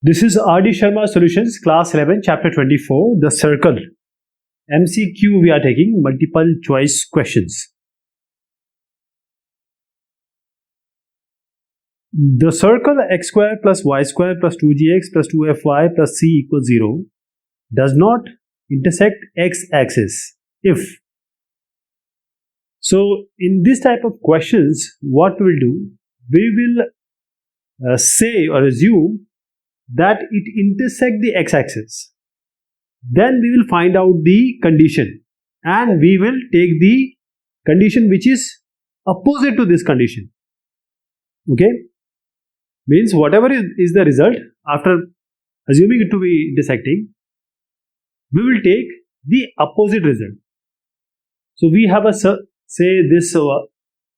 This is R.D. Sharma Solutions, Class 11, Chapter 24, The Circle. MCQ we are taking, multiple choice questions. The circle x square plus y square plus 2gx plus 2fy plus c equals 0 does not intersect x-axis if. So, in this type of questions, what we will do, we will say or assume that it intersects the x-axis. Then we will find out the condition and we will take the condition which is opposite to this condition. Okay? Means whatever is the result after assuming it to be intersecting, we will take the opposite result. So we have a say this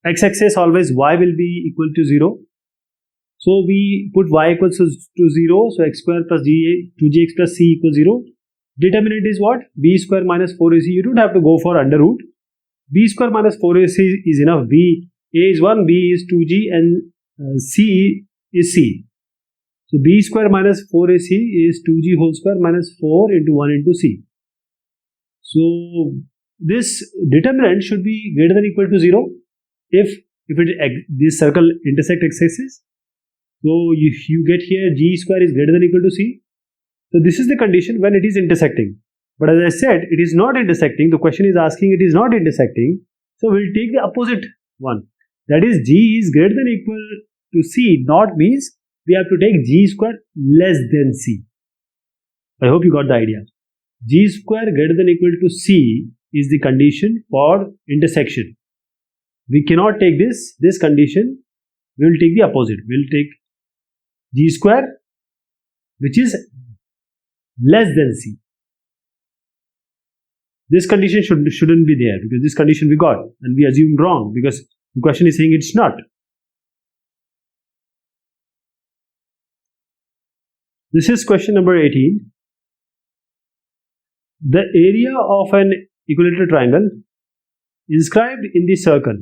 x-axis always y will be equal to 0. So we put y equals to 0. So x square plus 2gx plus c equals 0. Determinant is what? B square minus 4ac. You don't have to go for under root. B square minus 4ac is enough. B, a is 1, b is 2g and c is c. So b square minus 4ac is 2g whole square minus 4 into 1 into c. So this determinant should be greater than or equal to 0 if this circle intersect x-axis. So you get here g square is greater than or equal to c. So this is the condition when it is intersecting. But as I said, it is not intersecting. The question is asking it is not intersecting. So we'll take the opposite one. That is g is greater than or equal to c. Not means we have to take g square less than c. I hope you got the idea. G square greater than or equal to c is the condition for intersection. We cannot take this condition. We will take the opposite. We will take g square which is less than c. This condition shouldn't be there because this condition we got and we assumed wrong because the question is saying it's not. This is question number 18. The area of an equilateral triangle inscribed in the circle.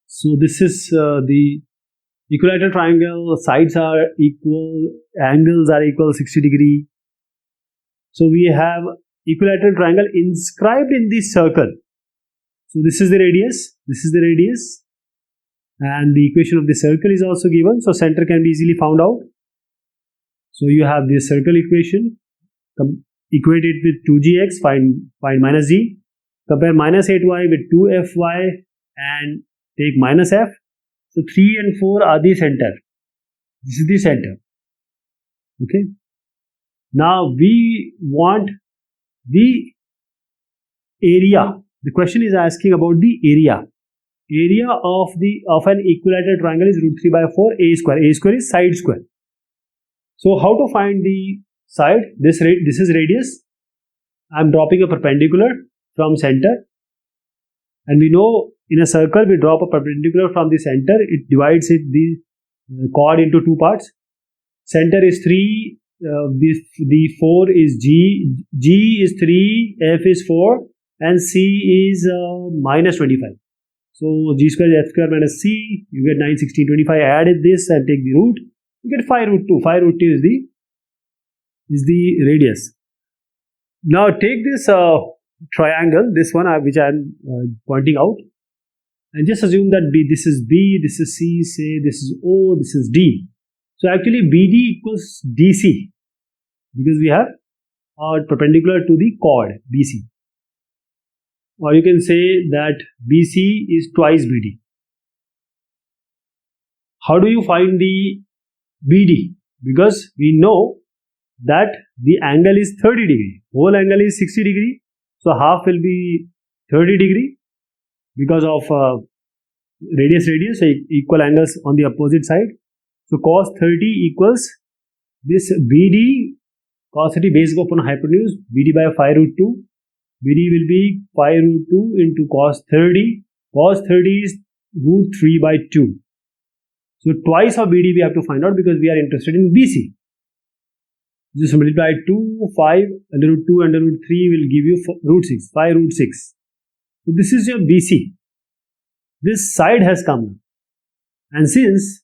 So this is the equilateral triangle, sides are equal, angles are equal 60 degree. So we have equilateral triangle inscribed in the circle. So this is the radius, and the equation of the circle is also given. So center can be easily found out. So you have this circle equation, equate it with 2gx, find minus g, compare minus 8y with 2fy and take minus f. So 3 and 4 are the center. This is the center. Okay. Now we want the area. The question is asking about the area. Area of an equilateral triangle is root 3 by 4 a square. A square is side square. So how to find the side? This is radius. I am dropping a perpendicular from center. And we know in a circle we drop a perpendicular from the center. It divides the chord into two parts. Center is 3. The 4 is g. G is 3. F is 4. And c is minus 25. So g square is f square minus c. You get 9, 16, 25. Added this and take the root. You get 5 root 2. 5 root 2 is the radius. Now take this triangle, this one which I am pointing out, and just assume that this is B, this is C, say this is O, this is D. So actually BD equals DC because we have perpendicular to the chord BC. Or you can say that BC is twice BD. How do you find the BD? Because we know that the angle is 30 degree. Whole angle is 60 degree. So half will be 30 degree because of radius, so equal angles on the opposite side. So cos 30 equals this BD, cos 30 base upon hypotenuse, BD by 5 root 2. BD will be 5 root 2 into cos 30. Cos 30 is root 3 by 2. So twice of BD we have to find out because we are interested in BC. Just multiply 2, 5, under root 2, under root 3 will give you root 6, 5 root 6. So this is your BC. This side has come now. And since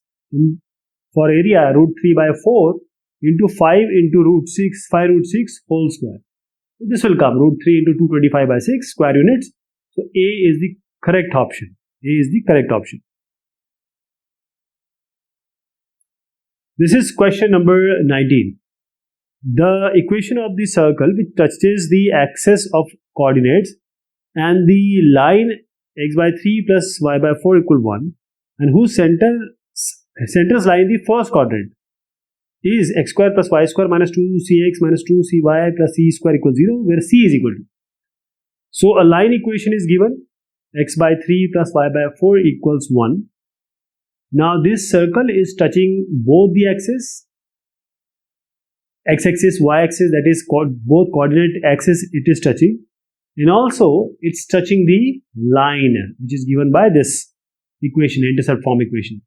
for area root 3 by 4, into 5 into root 6, 5 root 6 whole square. So this will come root 3 into 225 by 6 square units. So A is the correct option. A is the correct option. This is question number 19. The equation of the circle which touches the axis of coordinates and the line x by 3 plus y by 4 equal 1 and whose centers lie in the first quadrant is x square plus y square minus 2cx minus 2cy plus c square equals 0, where c is equal to. So a line equation is given, x by 3 plus y by 4 equals 1. Now this circle is touching both the axes, x-axis, y-axis, that is both coordinate axis it is touching, and also it's touching the line which is given by this equation, intercept form equation.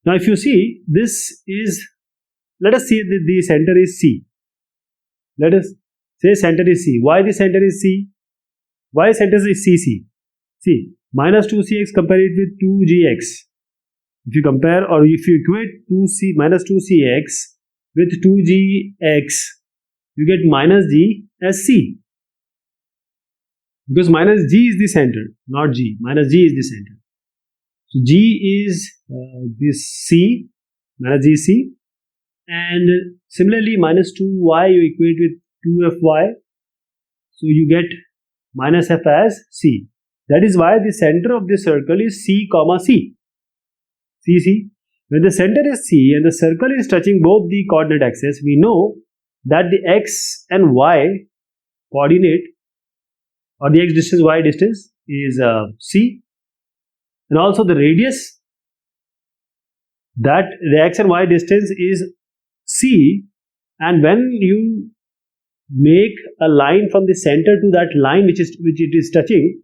Now if you see, this is, let us say that the center is C. Let us say center is C. Why the center is C? Why center is CC? See, minus 2cx compare it with 2gx. If you compare or if you equate 2c minus 2cx with 2gx, you get minus g as c. Because minus g is the center, not g. Minus g is the center. So g is this c, minus g c. And similarly, minus 2y you equate with 2fy. So you get minus f as c. That is why the center of the circle is c comma c. C. When the center is C and the circle is touching both the coordinate axes, we know that the x and y coordinate or the x distance, y distance is C, and also the radius, that the x and y distance is C, and when you make a line from the center to that line which it is touching,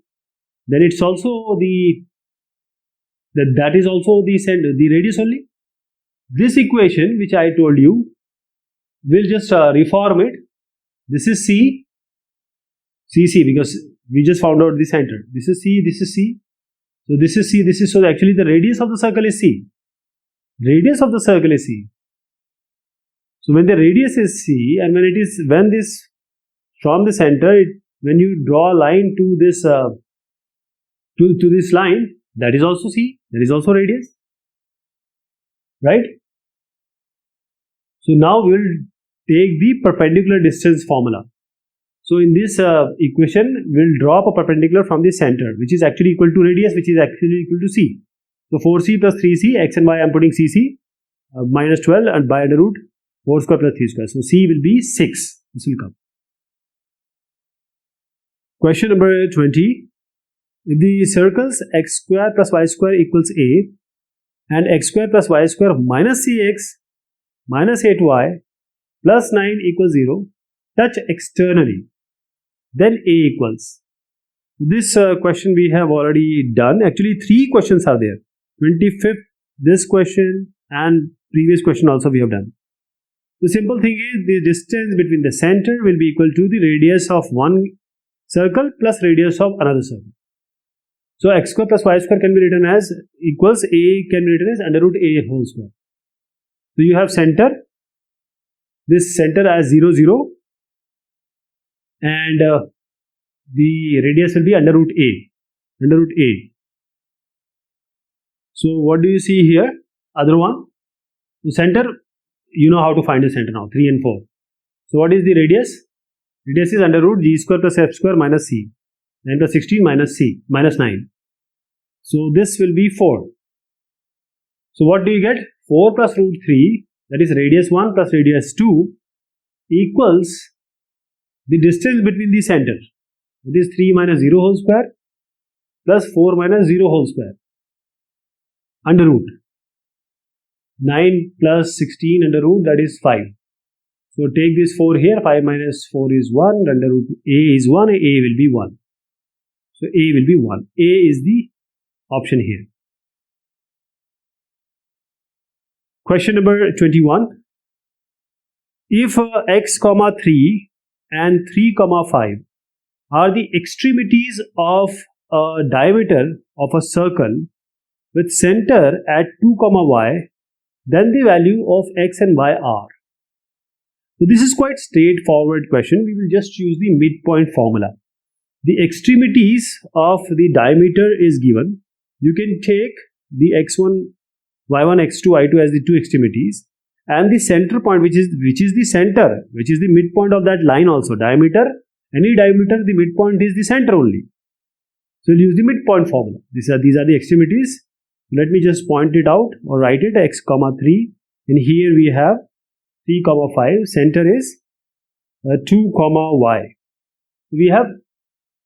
then it's also that is also the center, the radius only. This equation which I told you, we'll just reform it. This is C, CC, because we just found out the center. This is C, this is C. So this is C, this is, so actually the radius of the circle is C. Radius of the circle is C. So when the radius is C and when this from the center, when you draw a line to this to this line, that is also C, that is also radius, right? So now we will take the perpendicular distance formula. So in this equation, we will drop a perpendicular from the center, which is actually equal to radius, which is actually equal to C. So 4c plus 3c, x and y I am putting cc, minus 12 and by under root 4 square plus 3 square. So c will be 6. This will come. Question number 20. If the circles x square plus y square equals a and x square plus y square minus cx minus 8y plus 9 equals 0 touch externally, then a equals. This question we have already done. Actually 3 questions are there. 25th, this question and previous question also we have done. The simple thing is the distance between the center will be equal to the radius of one circle plus radius of another circle. So x square plus y square can be written as equals a can be written as under root a whole square. So you have center, this center as 0, 0 and the radius will be under root a, under root a. So what do you see here? Other one. So center, you know how to find the center now, 3 and 4. So what is the radius? Radius is under root g square plus f square minus c. 9 plus 16 minus c minus 9. So this will be 4. So what do you get? 4 plus root 3, that is radius 1 plus radius 2 equals the distance between the center. It is 3 minus 0 whole square plus 4 minus 0 whole square under root. 9 plus 16 under root, that is 5. So take this 4 here, 5 minus 4 is 1, under root a is 1, a will be 1. So a will be 1. A is the option here. Question number 21. If x comma 3 and 3 comma 5 are the extremities of a diameter of a circle with center at 2 comma y, then the value of x and y are. So this is quite straightforward question. We will just use the midpoint formula. The extremities of the diameter is given. You can take the x1, y1, x2, y2 as the two extremities, and the center point, which is the center, which is the midpoint of that line also. Diameter, any diameter, the midpoint is the center only. So we'll use the midpoint formula. These are the extremities. Let me just point it out or write it, x comma 3, and here we have 3 comma 5. Center is 2 comma y. We have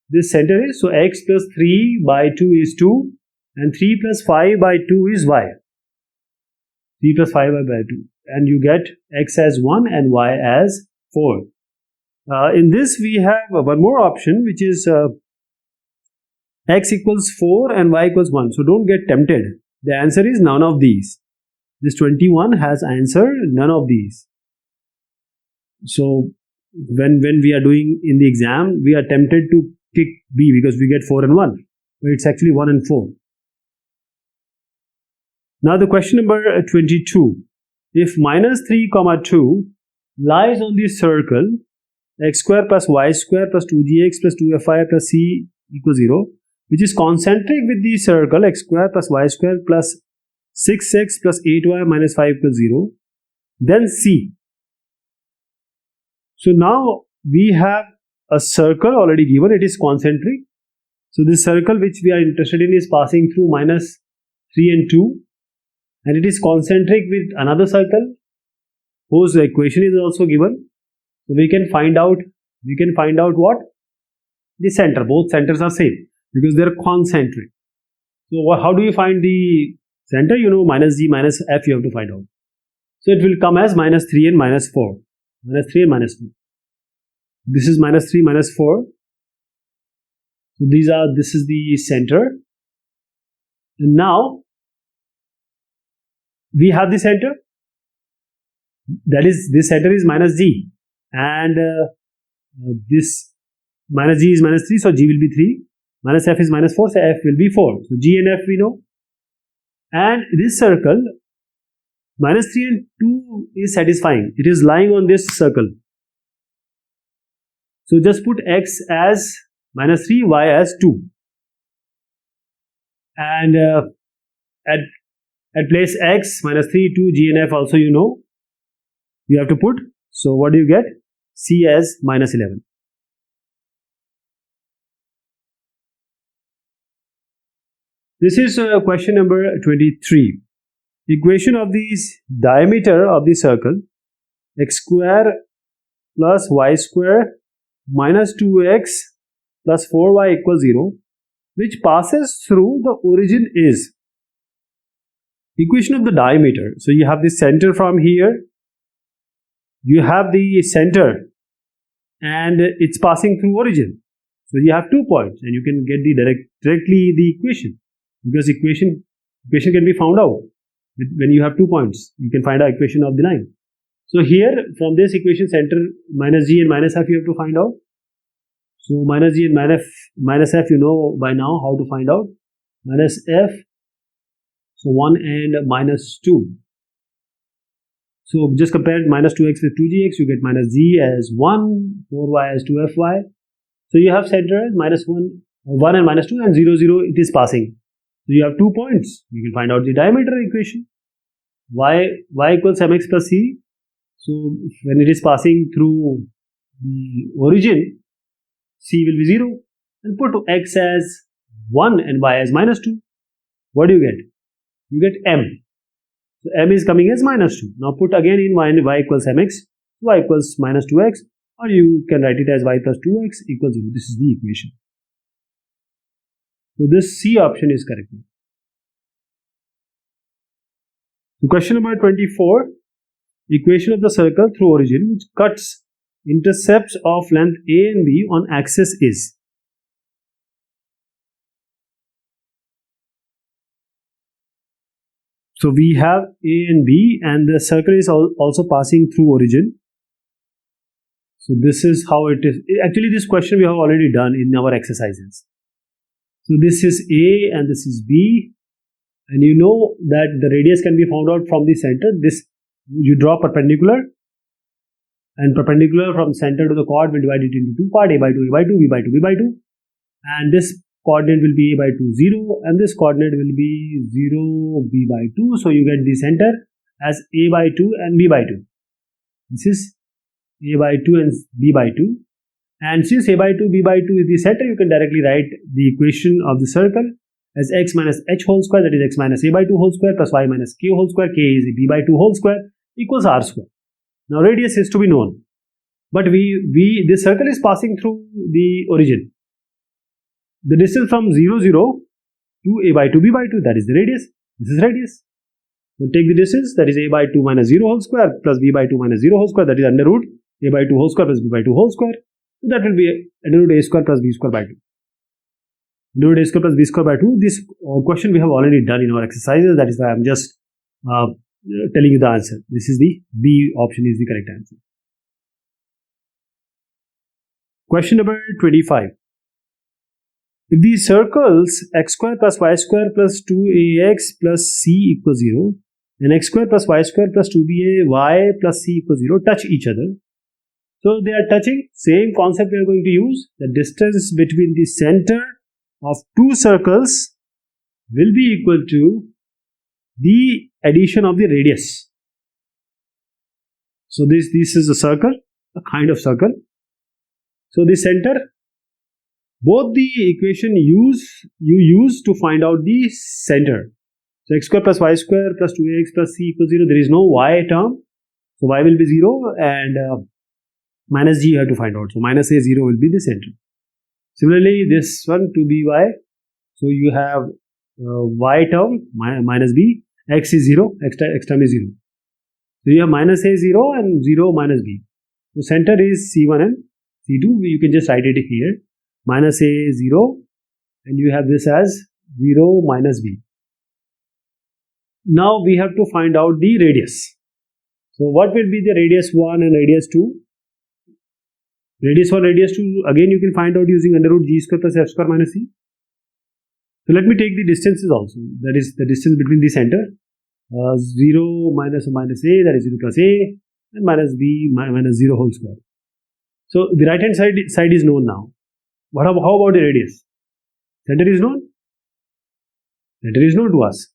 this center is, so x plus 3 by 2 is 2, and 3 plus 5 by 2 is y. 3 plus 5 by 2, and you get x as 1 and y as 4. In this we have one more option, which is x equals 4 and y equals 1. So don't get tempted. The answer is none of these. This 21 has answer none of these. So when we are doing in the exam, we are tempted to tick B because we get 4 and 1. But it's actually 1 and 4. Now the question number 22. If minus 3 comma 2 lies on the circle x square plus y square plus 2gx plus 2fy plus c equals 0, which is concentric with the circle x square plus y square plus 6x plus 8y minus 5 equals 0, then C. So now we have a circle already given, it is concentric. So this circle which we are interested in is passing through minus 3 and 2, and it is concentric with another circle whose equation is also given. So we can find out what? The center. Both centers are same because they are concentric. So how do you find the center? You know, minus g minus f you have to find out. So it will come as minus 3 and minus 4. Minus 3 and minus 4. This is minus 3 minus 4. So this is the center. And now we have the center. That is, this center is minus g. And this minus g is minus 3. So g will be 3. Minus f is minus 4. So f will be 4. So g and f we know. And this circle, minus 3 and 2 is satisfying. It is lying on this circle. So just put x as minus 3, y as 2. And at place x, minus 3, 2, g and f also you know. You have to put. So what do you get? C as minus 11. This is question number 23. Equation of the diameter of the circle x square plus y square minus 2x plus 4y equals 0, which passes through the origin is. Equation of the diameter. So you have the center from here. You have the center and it's passing through origin. So you have 2 points and you can get directly the equation, because equation can be found out when you have 2 points. You can find out equation of the line. So here from this equation, center minus g and minus f you have to find out. So minus g and minus f you know by now how to find out. Minus f, so 1 and minus 2. So just compare minus 2x with 2gx, you get minus g as 1, 4y as 2fy. So you have center as minus 1 and minus 2, and 0, 0 it is passing. So you have 2 points. You can find out the diameter equation. Y equals mx plus c. So when it is passing through the origin, c will be 0. And put x as 1 and y as minus 2. What do you get? You get m. So m is coming as minus 2. Now put again in y equals mx, y equals minus 2x, or you can write it as y plus 2x equals 0. This is the equation. So this C option is correct. So question number 24. Equation of the circle through origin which cuts intercepts of length A and B on axis is. So we have A and B and the circle is also passing through origin. So this is how it is. Actually this question we have already done in our exercises. So this is A and this is B, and you know that the radius can be found out from the center. This you draw perpendicular and perpendicular from center to the chord will divide it into two parts, a by 2, a by 2, b by 2, b by 2, and this coordinate will be a by 2, 0, and this coordinate will be 0, b by 2. So you get the center as a by 2 and b by 2. This is a by 2 and b by 2. And since a by 2, b by 2 is the center, you can directly write the equation of the circle as x minus h whole square, that is x minus a by 2 whole square plus y minus k whole square, k is b by 2 whole square, equals r square. Now radius is to be known, but this circle is passing through the origin. The distance from 0, 0 to a by 2, b by 2, that is the radius. This is radius. So take the distance, that is a by 2 minus 0 whole square plus b by 2 minus 0 whole square, that is under root a by 2 whole square plus b by 2 whole square. So that will be under root a square plus b square by 2. Under root a square plus b square by 2. This question we have already done in our exercises. That is why I am just telling you the answer. This is the B option is the correct answer. Question number 25. If the circles x square plus y square plus 2ax plus c equals 0 and x square plus y square plus 2by plus c equals 0 touch each other. So they are touching, same concept we are going to use. The distance between the center of two circles will be equal to the addition of the radius. So this is a circle, a kind of circle. So the center, both the equation you use to find out the center. So x square plus y square plus 2ax plus c equals 0. There is no y term. So y will be 0 and minus g you have to find out. So minus a 0 will be the center. Similarly, this one 2by. So you have y term minus b. X is 0. X term is 0. So you have minus a 0 and 0 minus b. So center is c1 and c2. You can just write it here. Minus a 0 and you have this as 0 minus b. Now we have to find out the radius. So what will be the radius 1 and radius 2? Radius 1, radius 2, again you can find out using under root g square plus f square minus c. So let me take the distances also. That is the distance between the center. 0 minus minus a, that is 0 plus a, and minus b minus 0 whole square. So the right hand side is known now. How about the radius? Center is known? Center is known to us.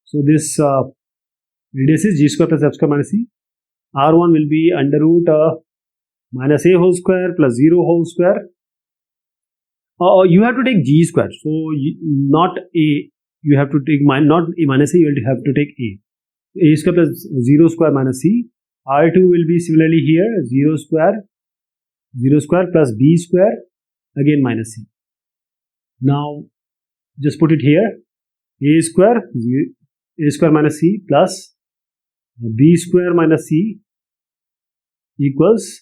So this radius is g square plus f square minus c. R1 will be under root minus a whole square plus 0 whole square. You have to take g square. So not a, you have to take not a minus a, you will have to take a. A square plus 0 square minus c. R2 will be similarly here 0 square plus b square, again minus c. Now just put it here, a square minus c plus b square minus c equals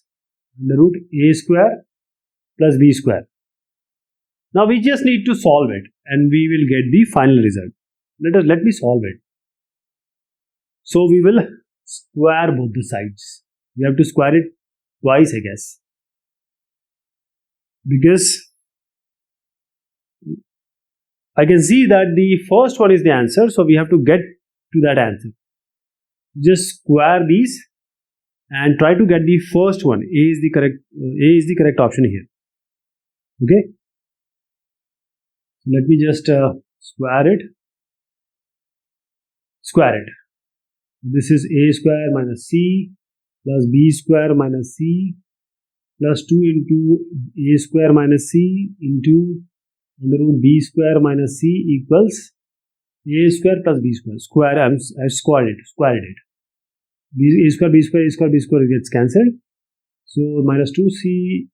under root a square plus b square. Now we just need to solve it and we will get the final result. Let me solve it. So we will square both the sides. We have to square it twice, I guess, because I can see that the first one is the answer, so we have to get to that answer. Just square these and try to get the first one. A is the correct option here. Okay. Let me just square it. This is a square minus c plus b square minus c plus 2 into a square minus c into under root b square minus c equals a square plus b square. I squared it. A square, b square gets cancelled. So minus 2c,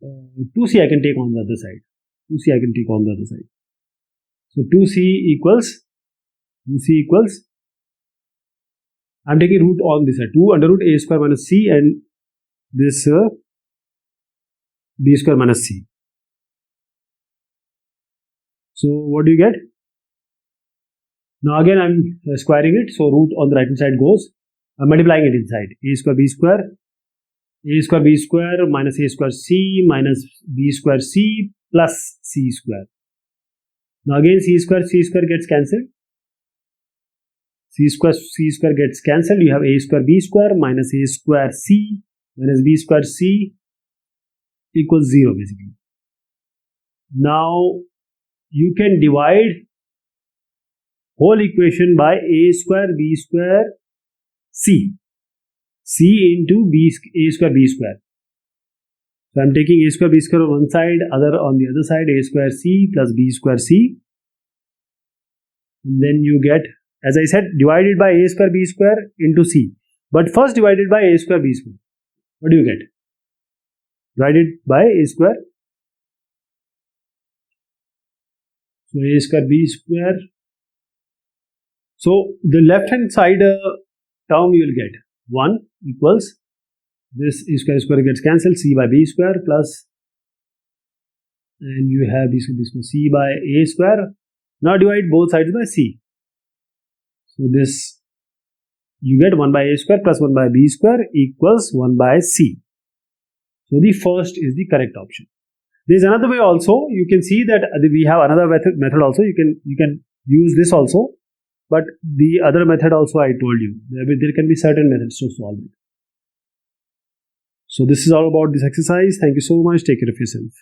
2c I can take on the other side. So 2c equals, I am taking root on this side. 2 under root a square minus c and this b square minus c. So what do you get? Now again I am squaring it. So root on the right hand side goes. I am multiplying it inside. A square b square minus a square c minus b square c plus c square. Now again c square gets cancelled. C square gets cancelled. You have a square b square minus a square c minus b square c equals 0 basically. Now you can divide whole equation by a square b square c into a square b square. So I'm taking a square b square on one side, other on the other side, a square c plus b square c. And then you get, as I said, divided by a square b square into c. But first divided by a square b square. What do you get? Divided by a square. So a square b square. So the left hand side term you will get 1 equals this a square gets cancelled, c by b square plus, and you have b square c by a square. Now divide both sides by c. So this you get 1 by a square plus 1 by b square equals 1 by c. So the first is the correct option. There is another way also. You can see that we have another method also. You can use this also, but the other method also I told you. There can be certain methods to solve it. So this is all about this exercise. Thank you so much. Take care of yourself.